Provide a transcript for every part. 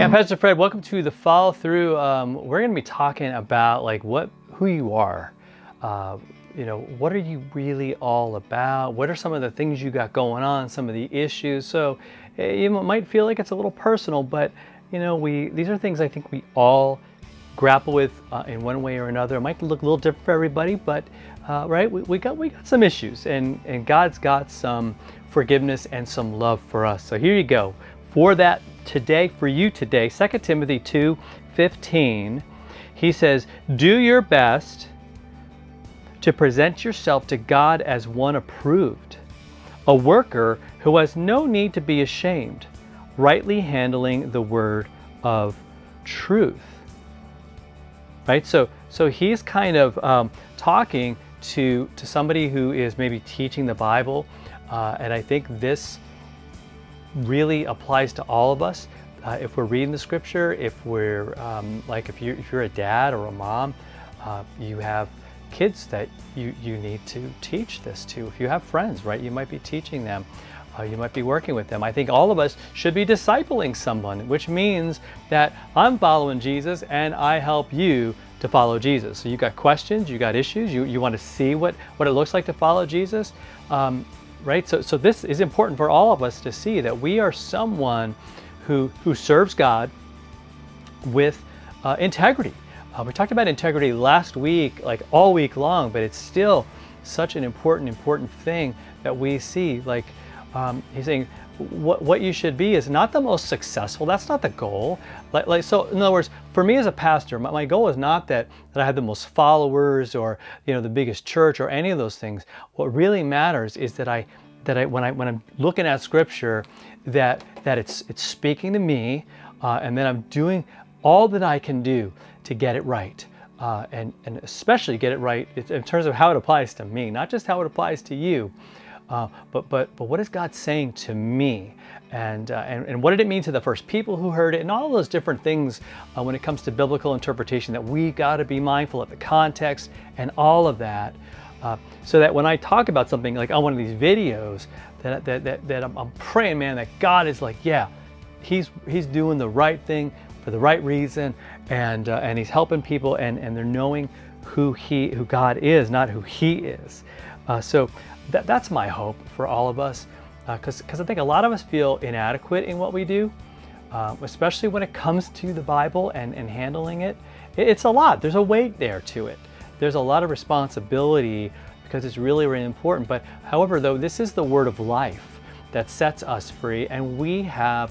Yeah, Pastor Fred, welcome to the follow through. We're going to be talking about who you are. Uh, what are you really all about? What are some of the things you got going on? Some of the issues. So you might feel like it's a little personal, but these are things I think we all grapple with in one way or another. It might look a little different for everybody, but right, we got some issues, and God's got some forgiveness and some love for us. So here you go. For that today, for you today, 2 Timothy 2:15, he says, "Do your best to present yourself to God as one approved, a worker who has no need to be ashamed, rightly handling the word of truth." Right? So he's kind of talking to somebody who is maybe teaching the Bible, and I think this really applies to all of us. If we're reading the scripture, if we're if you're a dad or a mom, you have kids that you need to teach this to. If you have friends, right, you might be teaching them. You might be working with them. I think all of us should be discipling someone, which means that I'm following Jesus and I help you to follow Jesus. So you got questions, you got issues, you want to see what it looks like to follow Jesus. Right? So this is important for all of us to see that we are someone who serves God with integrity. We talked about integrity last week, like all week long, but it's still such an important thing that we see. He's saying what you should be is not the most successful. That's not the goal. So in other words, for me as a pastor, my goal is not that I have the most followers or the biggest church or any of those things. What really matters is that I when I'm looking at scripture, that it's speaking to me, and then I'm doing all that I can do to get it right, and especially get it right in terms of how it applies to me, not just how it applies to you. But what is God saying to me, and what did it mean to the first people who heard it, and all those different things when it comes to biblical interpretation, that we got to be mindful of the context and all of that, so that when I talk about something like on one of these videos, that I'm praying, man, that God is like, yeah, he's doing the right thing for the right reason, and he's helping people, and they're knowing who God is, not who he is. So that's my hope for all of us, because I think a lot of us feel inadequate in what we do, especially when it comes to the Bible and handling it. It's a lot. There's a weight there to it. There's a lot of responsibility because it's really, really important. But however, though, this is the word of life that sets us free, and we are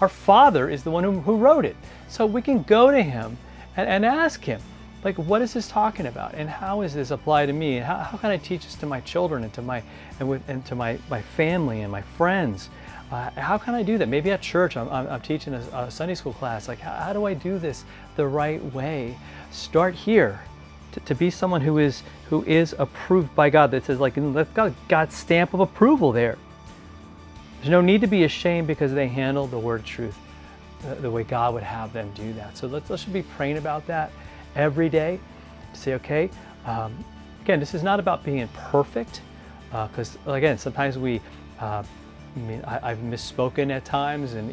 our Father is the one who wrote it, so we can go to him and ask him, like, what is this talking about, and how does this apply to me, and how can I teach this to my children and to my family and my friends? How can I do that? Maybe at church, I'm teaching a Sunday school class. Like, how do I do this the right way? Start here, to be someone who is approved by God. That says, like, let's got God's stamp of approval there. There's no need to be ashamed because they handle the word of truth the way God would have them do that. So let's be praying about that every day. Say, okay, again, this is not about being perfect, because again, sometimes I've misspoken at times, and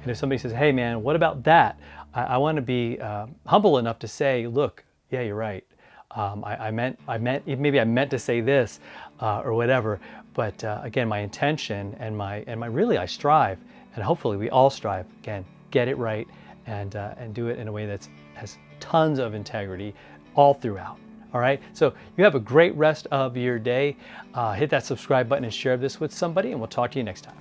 if somebody says, hey man, what about that? I want to be humble enough to say, look, yeah, you're right. I meant maybe I meant to say this, or whatever. But again, my intention and my really, I strive, and hopefully we all strive, again, get it right, and do it in a way that has tons of integrity all throughout. All right, so you have a great rest of your day. Hit that subscribe button and share this with somebody, and we'll talk to you next time.